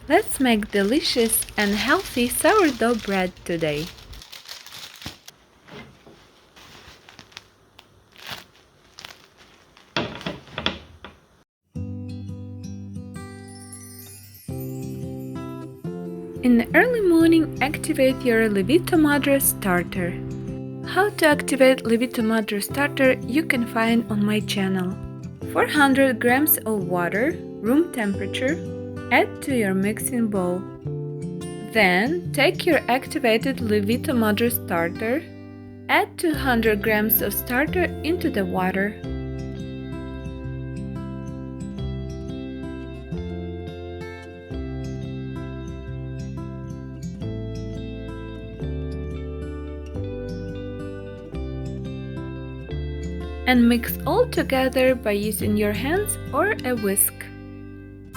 Let's make delicious and healthy sourdough bread today. In the early morning, activate your LEVITO MADRE starter. How to activate LEVITO MADRE starter you can find on my channel. 400 grams of water, room temperature, add to your mixing bowl. Then take your activated LEVITO MADRE starter, add 200 grams of starter into the water. And mix all together by using your hands or a whisk.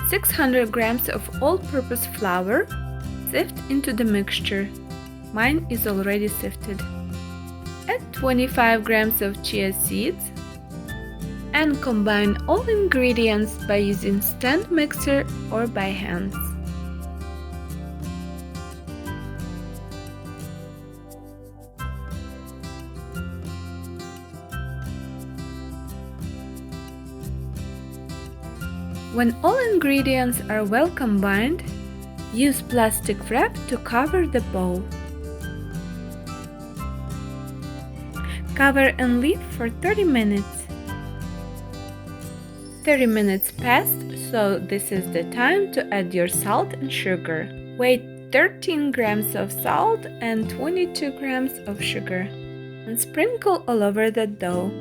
600 grams of all-purpose flour, sift into the mixture. Mine is already sifted. Add 25 grams of chia seeds and combine all ingredients by using stand mixer or by hands. When all ingredients are well combined, use plastic wrap to cover the bowl. Cover and leave for 30 minutes. 30 minutes passed, so this is the time to add your salt and sugar. Weigh 13 grams of salt and 22 grams of sugar and sprinkle all over the dough.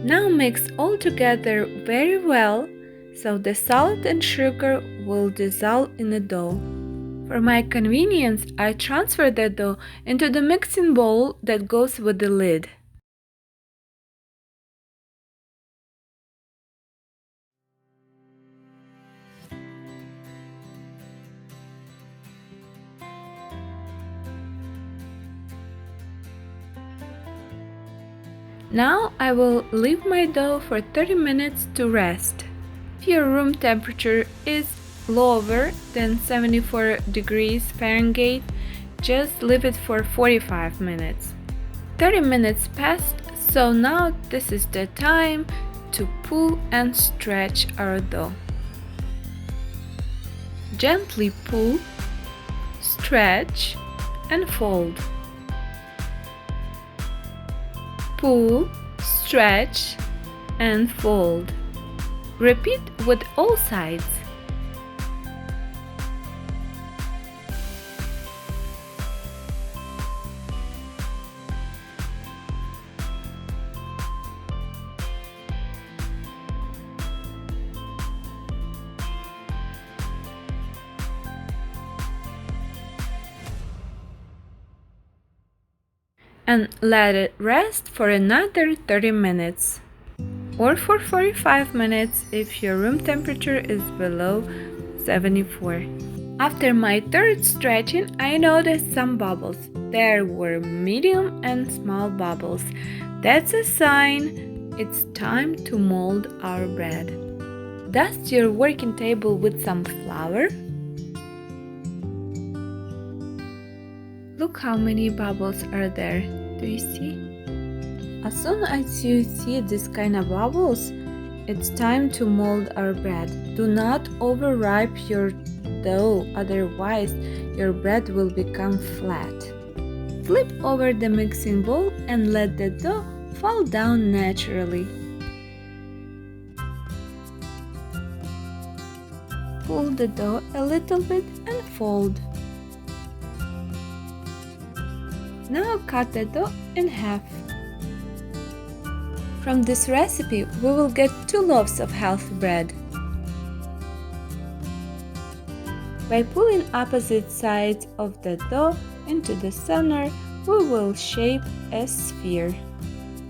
Now mix all together very well so the salt and sugar will dissolve in the dough. For my convenience, I transfer the dough into the mixing bowl that goes with the lid. Now I will leave my dough for 30 minutes to rest. If your room temperature is lower than 74 degrees Fahrenheit, just leave it for 45 minutes. 30 minutes passed, so now this is the time to pull and stretch our dough. Gently pull, stretch, and fold. Pull, stretch, and fold. Repeat with all sides. And let it rest for another 30 minutes or for 45 minutes if your room temperature is below 74. After my third stretching, I noticed some bubbles. There were medium and small bubbles. That's a sign it's time to mold our bread. Dust your working table with some flour. Look how many bubbles are there. Do you see? As soon as you see this kind of bubbles, it's time to mold our bread. Do not overripe your dough, otherwise your bread will become flat. Flip over the mixing bowl and let the dough fall down naturally. Pull the dough a little bit and fold. Now cut the dough in half. From this recipe, we will get 2 loaves of healthy bread. By pulling opposite sides of the dough into the center, we will shape a sphere.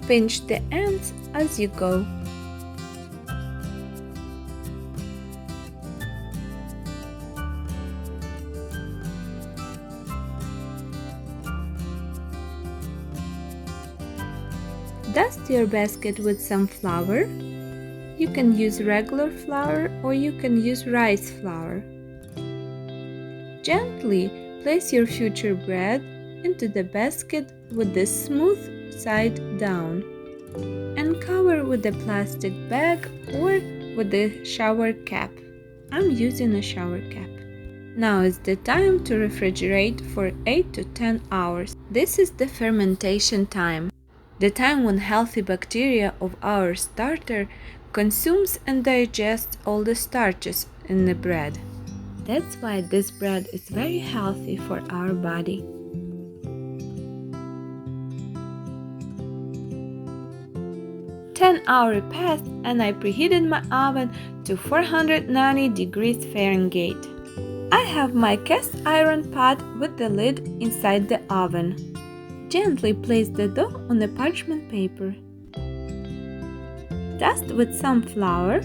Pinch the ends as you go. Dust your basket with some flour. You can use regular flour or you can use rice flour. Gently place your future bread into the basket with the smooth side down and cover with a plastic bag or with a shower cap. I'm using a shower cap. Now is the time to refrigerate for 8 to 10 hours. This is the fermentation time, the time when healthy bacteria of our starter consumes and digests all the starches in the bread. That's why this bread is very healthy for our body. Ten hours passed and I preheated my oven to 490 degrees Fahrenheit. I have my cast iron pot with the lid inside the oven. Gently place the dough on the parchment paper. Dust with some flour.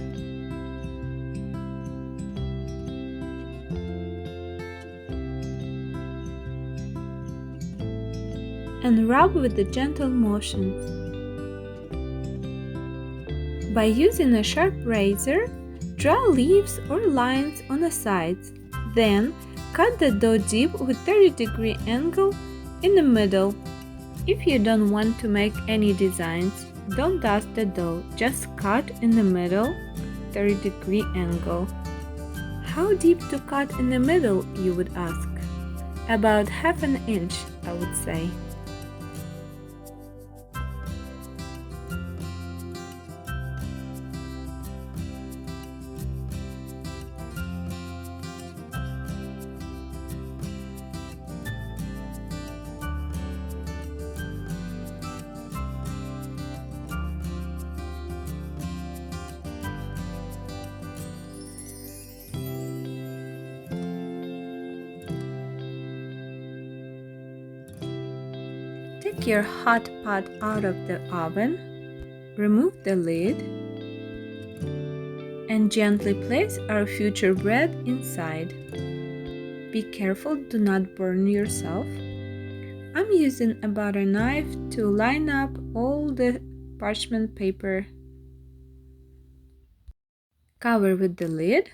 And rub with a gentle motion. By using a sharp razor, draw leaves or lines on the sides. Then, cut the dough deep with 30-degree angle in the middle. If you don't want to make any designs, don't dust the dough, just cut in the middle, 30-degree angle. How deep to cut in the middle, you would ask? About half an inch, I would say. Take your hot pot out of the oven, remove the lid, and gently place our future bread inside. Be careful, do not burn yourself. I'm using a butter knife to line up all the parchment paper. Cover with the lid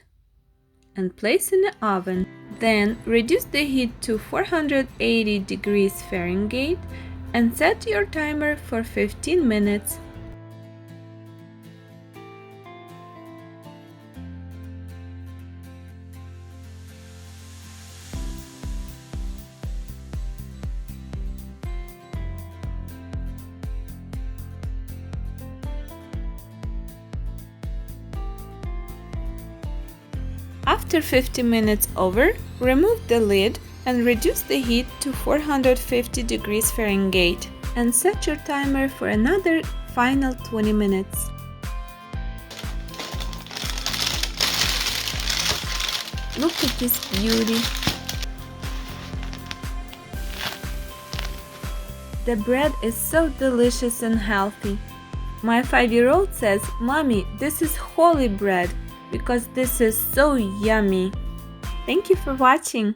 and place in the oven. Then reduce the heat to 480 degrees Fahrenheit and set your timer for 15 minutes. After 50 minutes over, remove the lid and reduce the heat to 450 degrees Fahrenheit and set your timer for another final 20 minutes. Look at this beauty! The bread is so delicious and healthy. My 5-year-old says, "Mommy, this is holy bread because this is so yummy." Thank you for watching.